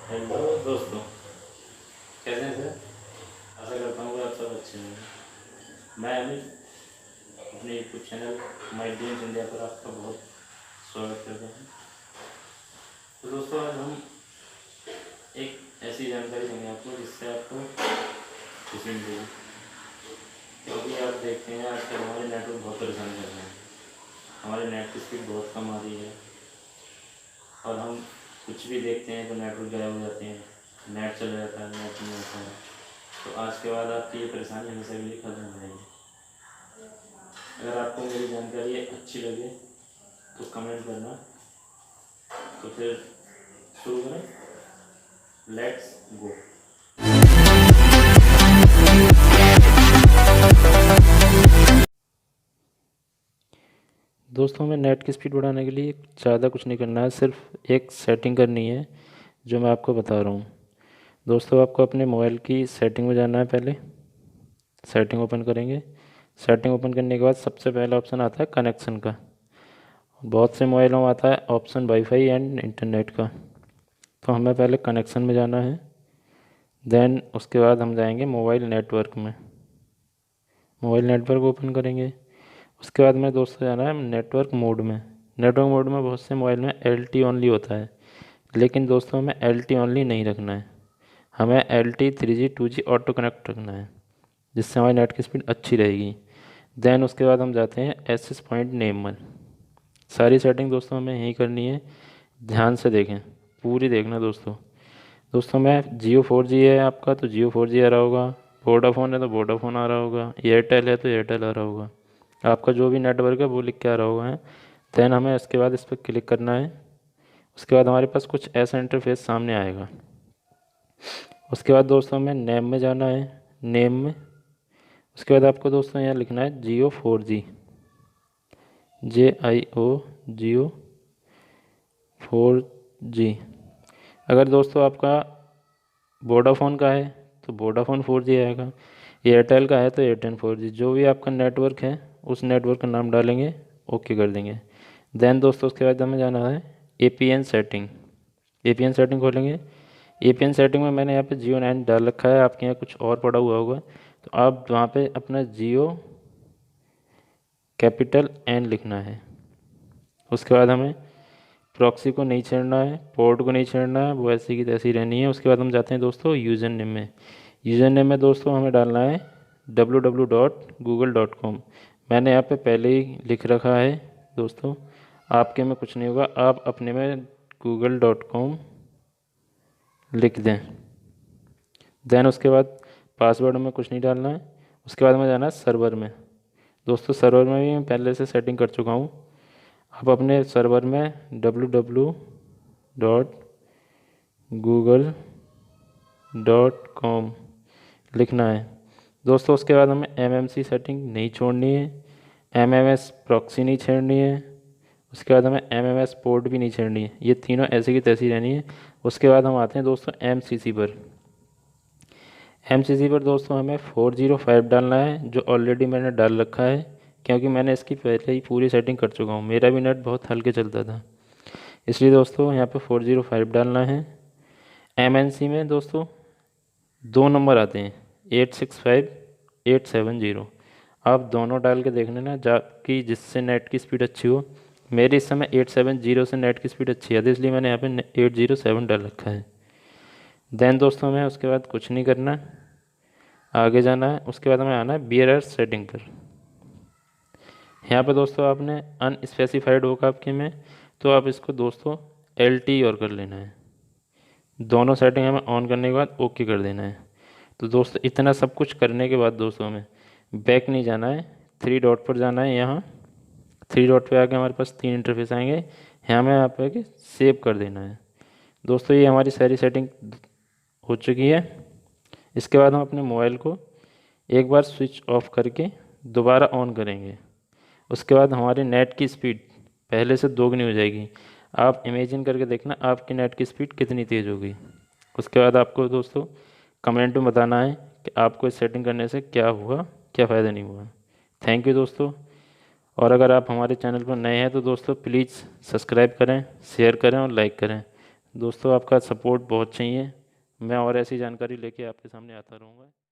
Hello दोस्तों, कैसे हैं सर? आशा करता हूँ कि आप सब अच्छे हैं। मैं अमित अपने YouTube channel my dreams India पर आपका बहुत स्वागत करता हूँ। तो दोस्तों, आज हम एक ऐसी जानकारी देंगे आपको जिससे आपको खुशी मिलेगी, क्योंकि आप देखते हैं आजकल हमारे नेटवर्क बहुत परेशान कर रहे हैं। हमारे नेट की स्पीड बहुत कम आ रही है और हम कुछ भी देखते हैं तो नेटवर्क गायब हो जाते हैं, नेट चला जाता है, नेट नहीं होता है। तो आज के बाद आपकी ये परेशानी हमेशा के लिए खत्म हो जाएगी। अगर आपको मेरी जानकारी अच्छी लगे तो कमेंट करना। तो फिर शुरू करें, लेट्स गो। दोस्तों, हमें नेट की स्पीड बढ़ाने के लिए ज़्यादा कुछ नहीं करना है, सिर्फ एक सेटिंग करनी है जो मैं आपको बता रहा हूँ। दोस्तों, आपको अपने मोबाइल की सेटिंग में जाना है। पहले सेटिंग ओपन करेंगे। सेटिंग ओपन करने के बाद सबसे पहला ऑप्शन आता है कनेक्शन का। बहुत से मोबाइलों में आता है ऑप्शन वाईफाई एंड इंटरनेट का। तो हमें पहले कनेक्शन में जाना है, देन उसके बाद हम जाएंगे मोबाइल नेटवर्क में। मोबाइल नेटवर्क ओपन करेंगे। उसके बाद में दोस्तों जाना है नेटवर्क मोड में। नेटवर्क मोड में बहुत से मोबाइल में LTE ओनली होता है, लेकिन दोस्तों हमें LTE ओनली नहीं रखना है। हमें LTE 3G 2G auto connect रखना है, जिससे हमारी नेट की स्पीड अच्छी रहेगी। देन उसके बाद हम जाते हैं एक्सेस पॉइंट नेम में। सारी सेटिंग दोस्तों हमें यहीं करनी है, ध्यान से देखें, पूरी देखना दोस्तों। दोस्तों, मैं जियो 4G है आपका तो जियो 4G आ रहा होगा, वोडाफोन है तो वोडाफोन आ रहा होगा, एयरटेल है तो एयरटेल आ रहा होगा। आपका जो भी नेटवर्क है वो लिख के आ रहा होगा। देन हमें इसके बाद इस पर क्लिक करना है। उसके बाद हमारे पास कुछ ऐसा इंटरफेस सामने आएगा। उसके बाद दोस्तों हमें नेम में जाना है, नेम में। उसके बाद आपको दोस्तों यहाँ लिखना है जियो 4G, JIO, जियो 4G। अगर दोस्तों आपका वोडाफोन का है तो वोडाफोन 4G आएगा, एयरटेल का है तो एयरटेल 4G। जो भी आपका नेटवर्क है उस नेटवर्क का नाम डालेंगे, ओके कर देंगे। देन दोस्तों उसके बाद हमें जाना है APN सेटिंग। APN सेटिंग खोलेंगे। APN सेटिंग में मैंने यहाँ पे जियो 9 डाल रखा है, आपके यहाँ कुछ और पड़ा हुआ होगा तो आप वहाँ पे अपना जियो कैपिटल N लिखना है। उसके बाद हमें प्रॉक्सी को नहीं छेड़ना है, पोर्ट को नहीं छेड़ना है, वो ऐसी की तैसी रहनी है। उसके बाद हम जाते हैं दोस्तों यूज़र नेम में। यूज़र नेम में दोस्तों हमें डालना है www.google.com। मैंने यहाँ पे पहले ही लिख रखा है दोस्तों, आपके में कुछ नहीं होगा, आप अपने में google.com लिख दें। देन उसके बाद पासवर्ड में कुछ नहीं डालना है। उसके बाद में जाना है सर्वर में। दोस्तों, सर्वर में भी मैं पहले से सेटिंग कर चुका हूँ। आप अपने सर्वर में www.google.com लिखना है दोस्तों। उसके बाद हमें MMC सेटिंग नहीं छोड़नी है, MMS प्रॉक्सी नहीं छेड़नी है, उसके बाद हमें MMS पोर्ट भी नहीं छेड़नी है, ये तीनों ऐसे की तैसी रहनी है। उसके बाद हम आते हैं दोस्तों MCC पर। MCC पर दोस्तों हमें 405 डालना है, जो ऑलरेडी मैंने डाल रखा है, क्योंकि मैंने इसकी पहले ही पूरी सेटिंग कर चुका हूँ। मेरा भी नेट बहुत हल्के चलता था, इसलिए दोस्तों यहाँ पे 405 डालना है। MNC में दोस्तों 2 नंबर आते हैं, 865 870। आप दोनों डाल के देख लेना जा कि जिससे नेट की स्पीड अच्छी हो। मेरी इस समय 870 से नेट की स्पीड अच्छी है, तो इसलिए मैंने यहाँ पे 807 डाल रखा है। देन दोस्तों हमें उसके बाद कुछ नहीं करना, आगे जाना है। उसके बाद हमें आना है BRR सेटिंग पर। यहाँ पे दोस्तों आपने अनस्पेसिफाइड होगा आपके में, तो आप इसको दोस्तों LTE और कर लेना है। दोनों सेटिंग हमें ऑन करने के बाद ओके कर देना है। तो दोस्तों इतना सब कुछ करने के बाद दोस्तों हमें बैक नहीं जाना है, 3 डॉट पर जाना है। यहाँ 3 डॉट पे आके हमारे पास 3 इंटरफेस आएंगे, यहाँ हमें यहाँ पे सेव कर देना है। दोस्तों ये हमारी सारी सेटिंग हो चुकी है। इसके बाद हम अपने मोबाइल को एक बार स्विच ऑफ करके दोबारा ऑन करेंगे। उसके बाद हमारे नेट की स्पीड पहले से दोगुनी हो जाएगी। आप इमेजिन करके देखना आपकी नेट की स्पीड कितनी तेज़ होगी। उसके बाद आपको दोस्तों कमेंट में बताना है कि आपको इस सेटिंग करने से क्या हुआ, क्या फ़ायदा नहीं हुआ। थैंक यू दोस्तों। और अगर आप हमारे चैनल पर नए हैं तो दोस्तों प्लीज़ सब्सक्राइब करें, शेयर करें और लाइक करें। दोस्तों आपका सपोर्ट बहुत चाहिए, मैं और ऐसी जानकारी लेके आपके सामने आता रहूँगा।